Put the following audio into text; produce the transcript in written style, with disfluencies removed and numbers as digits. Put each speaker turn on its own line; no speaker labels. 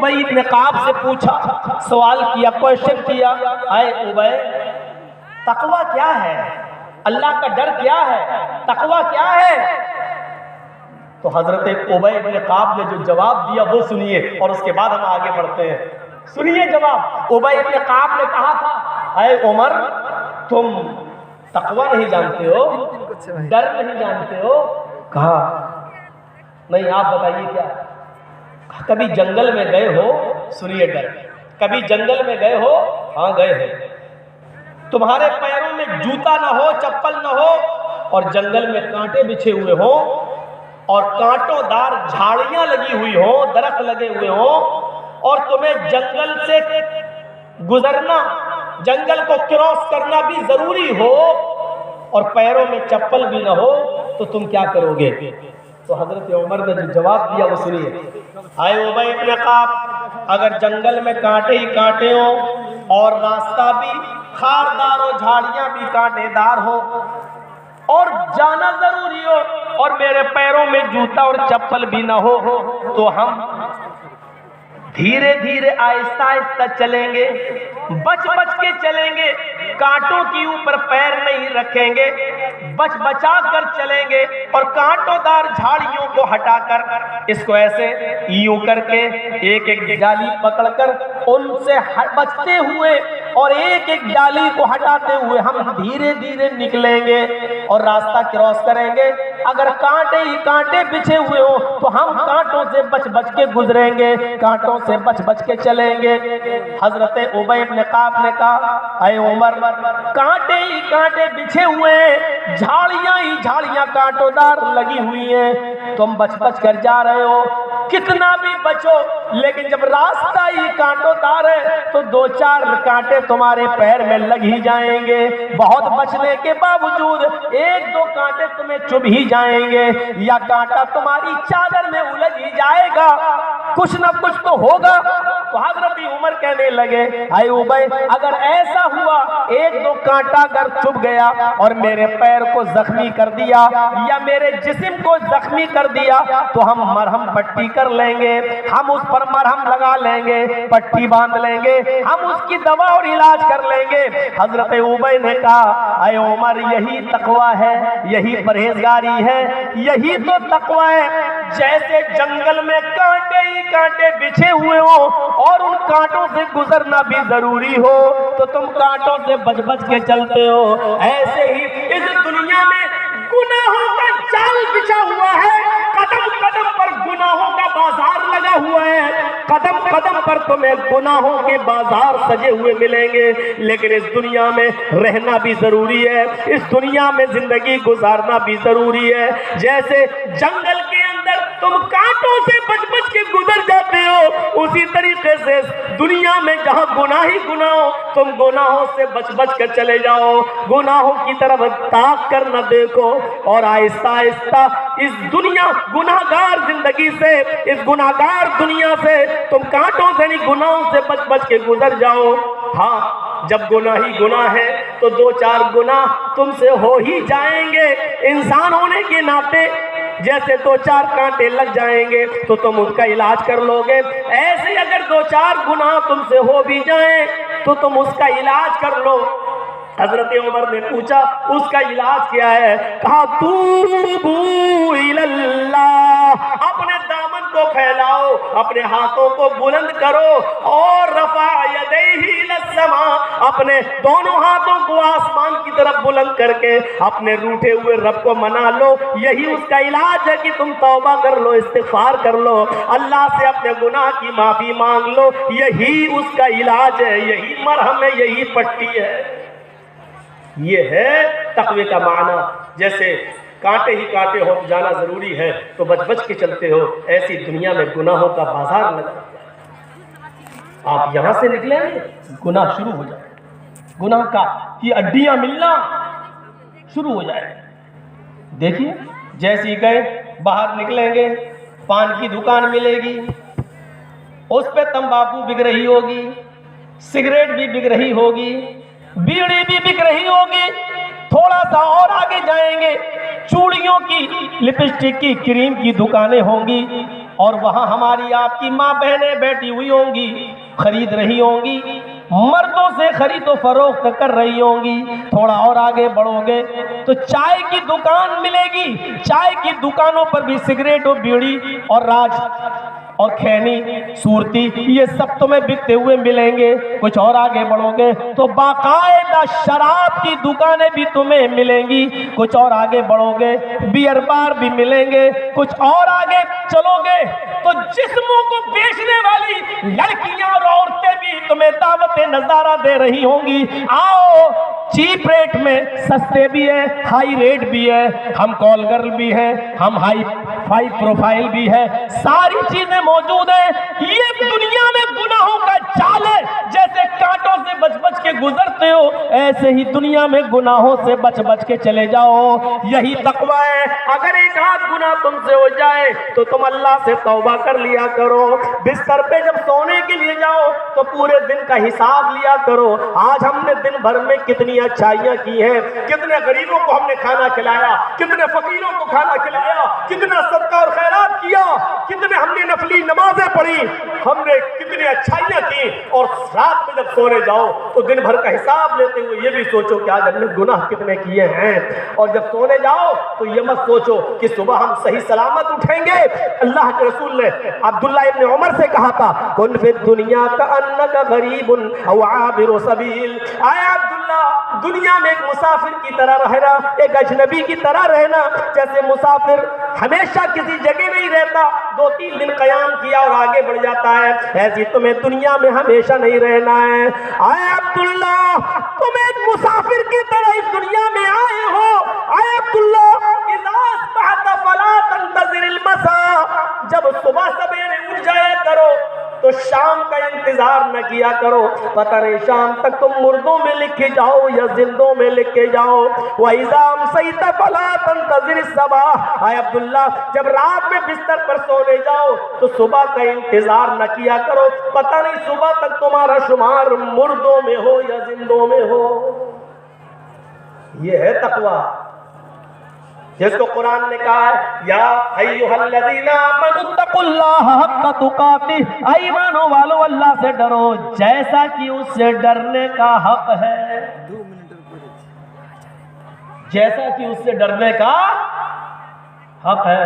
ابی بن کعب سے پوچھا، سوال کیا، کوشچن کیا، اے ابی تقوی کیا ہے؟ اللہ کا ڈر کیا ہے؟ تقوی کیا ہے؟ تو حضرت ابی بن کعب نے جو جواب دیا وہ سنیے، اور اس کے بعد ہم آگے بڑھتے ہیں۔ سنیے جواب۔ ابی بن کعب نے کہا تھا، اے عمر تم تقوی نہیں جانتے ہو، ڈر نہیں جانتے ہو؟ کہا نہیں، آپ بتائیے کیا؟ کبھی جنگل میں گئے ہو؟ سنیے ڈر، کبھی جنگل میں گئے ہو؟ ہاں گئے ہیں۔ تمہارے پیروں میں جوتا نہ ہو، چپل نہ ہو، اور جنگل میں کانٹے بچھے ہوئے ہوں، اور کانٹوں دار جھاڑیاں لگی ہوئی ہوں، درخت لگے ہوئے ہوں، اور تمہیں جنگل سے گزرنا، جنگل کو کراس کرنا بھی ضروری ہو، اور پیروں میں چپل بھی نہ ہو، تو تم کیا کرو گے؟ تو حضرت عمر نے جو جواب دیا وہ سنیے۔ اے ابی بن کعب، اگر جنگل میں کانٹے ہی کانٹے ہوں، اور راستہ بھی خاردار ہو، جھاڑیاں بھی کانٹے دار ہو، اور جانا ضروری ہو، اور میرے پیروں میں جوتا اور چپل بھی نہ ہو، تو ہم دھیرے دھیرے آہستہ آہستہ چلیں گے، بچ بچ کے چلیں گے، کانٹوں کے اوپر پیر نہیں رکھیں گے، بچ بچا کر چلیں گے، اور کانٹوں دار جھاڑیوں کو ہٹا کر، اس کو ایسے یوں کر کے ایک ایک ڈالی پکڑ کر ان سے بچتے ہوئے اور ایک ایک ڈالی کو ہٹاتے ہوئے ہم دھیرے دھیرے نکلیں گے اور راستہ کراس کریں گے۔ اگر کانٹے ہی کانٹے بچھے ہوئے ہوں تو ہم کانٹوں سے بچ بچ کے گزریں گے، کانٹوں سے بچ بچ کے چلیں گے۔ حضرت ابی بن کعب نے کہا، اے عمر کانٹے ہی کانٹے بچھے ہوئے ہیں، جھاڑیاں ہی جھاڑیاں کانٹوں دار لگی ہوئی ہیں، تم بچ بچ کر جا رہے ہو، کتنا بھی بچو، لیکن جب راستہ ہی کانٹوں دار ہے تو دو چار کانٹے تمہارے پیر میں لگ ہی جائیں گے، بہت بچنے کے باوجود ایک دو کانٹے تمہیں چبھ ہی جائیں گے، یا کانٹا تمہاری چادر میں الجھ ہی جائے گا، کچھ نہ کچھ تو ہوگا۔ تو حضرت عمر کہنے لگے، اے ابی اگر ایسا ہوا، ایک دو کانٹا اگر چبھ گیا اور میرے پیر کو زخمی کر دیا یا میرے جسم کو زخمی کر دیا تو ہم مرہم پٹی کر لیں گے، ہم اس پر مرہم لگا لیں گے، پٹی باندھ لیں گے، ہم اس کی دوا اور علاج کر لیں گے۔ حضرت ابی نے کہا، اے عمر یہی تقوی ہے، یہی پرہیزگاری ہے، یہی تو تقوی ہے۔ جیسے جنگل میں کانٹے ہی کانٹے بچھے ہوئے ہوں اور ان کانٹوں سے گزرنا بھی ضروری ہو تو تم کانٹوں سے بچ بچ کے چلتے ہو، ایسے ہی اس دنیا میں گناہوں کا جال بچھا ہوا ہے، قدم قدم پر گناہوں کا بازار لگا ہوا ہے، قدم قدم پر تمہیں گناہوں کے بازار سجے ہوئے ملیں گے، لیکن اس دنیا میں رہنا بھی ضروری ہے، اس دنیا میں زندگی گزارنا بھی ضروری ہے۔ جیسے جنگل کے اندر تم کانٹوں سے بچ بچ کے گزر جاتے ہو، اسی طریقے سے دنیا میں جہاں گناہ ہی گناہ ہو تم گناہوں سے بچ بچ کر چلے جاؤ، گناہوں کی طرف تاک کر نہ دیکھو، اور آہستہ آہستہ اس دنیا گناہگار زندگی سے، اس گناہگار دنیا سے تم کانٹوں سے نہیں گناہوں سے بچ بچ کے گزر جاؤ۔ ہاں جب گناہ ہی گناہ ہے تو دو چار گناہ تم سے ہو ہی جائیں گے، انسان ہونے کے ناطے جیسے دو چار کانٹے لگ جائیں گے تو تم اس کا علاج کر لو گے، ایسے اگر دو چار گناہ تم سے ہو بھی جائیں تو تم اس کا علاج کر لو۔ حضرت عمر نے پوچھا اس کا علاج کیا ہے؟ کہا توبو اللہ، اپنے دامن کو پھیلاؤ، اپنے ہاتھوں کو بلند کرو، اور رفع یدیہ الی السماء، اپنے دونوں ہاتھوں کو آسمان کی طرف بلند کر کے اپنے روٹھے ہوئے رب کو منا لو، یہی اس کا علاج ہے کہ تم توبہ کر لو، استغفار کر لو، اللہ سے اپنے گناہ کی معافی مانگ لو، یہی اس کا علاج ہے، یہی مرہم ہے، یہی پٹی ہے۔ یہ ہے تقوی کا معنی۔ جیسے کانٹے ہی کانٹے ہو جانا ضروری ہے تو بچ بچ کے چلتے ہو، ایسی دنیا میں گناہوں کا بازار لگا ہے، آپ یہاں سے نکلیں گناہ شروع ہو جائے، گناہ کی اڈیاں ملنا شروع ہو جائے۔ دیکھیے جیسی گئے باہر نکلیں گے، پان کی دکان ملے گی، اس پہ تمباکو بک رہی ہوگی، سگریٹ بھی بک رہی ہوگی، بیڑی بھی بک رہی ہوگی، تھوڑا سا اور آگے جائیں گے چوڑیوں کی، لپسٹک کی، کریم کی دکانیں ہوں گی، اور وہاں ہماری آپ کی ماں بہنیں بیٹھی ہوئی ہوں گی، خرید رہی ہوں گی، مردوں سے خرید و فروخت کر رہی ہوں گی۔ تھوڑا اور آگے بڑھو گے تو چائے کی دکان ملے گی، چائے کی دکانوں پر بھی سگریٹ و بیڑی اور راج اور کھینی صورتی یہ سب تمہیں بکتے ہوئے ملیں گے۔ کچھ اور آگے بڑھو گے تو باقاعدہ شراب کی دکانیں بھی تمہیں ملیں گی۔ کچھ اور آگے بڑھو گے بیئر بار بھی ملیں گے۔ کچھ اور آگے چلو گے تو جسموں کو بیچنے والی لڑکیاں اور عورتیں بھی تمہیں دعوت نظارہ دے رہی ہوں گی، آؤ چیپ ریٹ میں، سستے بھی ہے، ہائی ریٹ بھی ہے، ہم کال گرل بھی ہیں، ہم ہائی فائی پروفائل بھی ہے، ساری چیزیں موجود ہیں۔ یہ دنیا میں گناہوں کا جال ہے، جیسے کانٹوں سے بچ بچ کے گزرتے ہو ایسے ہی دنیا میں گناہوں سے بچ بچ کے چلے جاؤ، یہی تقوی ہے۔ اگر ایک آدھ گناہ تم سے ہو جائے تو تم اللہ سے توبہ کر لیا کرو۔ بستر پہ جب سونے کے لیے جاؤ تو پورے دن کا حساب لیا کرو، آج ہم نے دن بھر میں کتنی اچھائیاں کی ہیں، کتنے غریبوں کو ہم نے کھانا کھلایا، کتنے فقیروں کو کھانا کھلایا، کتنا صدقہ اور خیرات کیا، کتنے ہم نے نفلی نمازیں پڑھی، ہم نے کتنی اچھائیاں کی۔ اور رات میں جب سونے جاؤ تو دن بھر کا حساب لیتے ہوئے یہ بھی سوچو کہ آج ہم نے گناہ کتنے کیے ہیں۔ اور جب سونے جاؤ تو یہ مت سوچو کہ صبح ہم صحیح سلامت اٹھیں گے۔ اللہ کے رسول نے عبداللہ ابن عمر سے کہا تھا کن فی الدنیا کأنک غریب او عابر سبیل، آیا عبداللہ دنیا میں ایک مسافر کی طرح رہنا، ایک اجنبی کی طرح رہنا، جیسے مسافر ہمیشہ کسی جگہ نہیں رہتا، 2-3 دن قیام کیا اور آگے بڑھ جاتا ہے، ایسی تمہیں دنیا میں ہمیشہ نہیں رہنا ہے۔ آئے عبداللہ تم ایک مسافر کی طرح اس دنیا میں آئے ہو، آئے عبداللہ اذا اصبحت فلا تنتظر المساء، جب صبح سویرے اٹھ جایا کرو تو شام کا انتظار نہ کیا کرو، پتہ نہیں شام تک تم مردوں میں لکھے جاؤ یا زندوں میں لکھے جاؤ۔ وَإِذَا أَمْسَيْتَ فَلَا تَنْتَظِرِ الصَّبَاحَ، اے عبداللہ جب رات میں بستر پر سونے جاؤ تو صبح کا انتظار نہ کیا کرو، پتہ نہیں صبح تک تمہارا شمار مردوں میں ہو یا زندوں میں ہو۔ یہ ہے تقوی، جس کو قرآن نے کہا ہے یا ایھا الذین آمنوا اتقوا اللہ حق تقاتہ، اے ایمانوں والو اللہ سے ڈرو جیسا کہ اس سے ڈرنے کا حق ہے، جیسا کہ اس سے ڈرنے کا حق ہے۔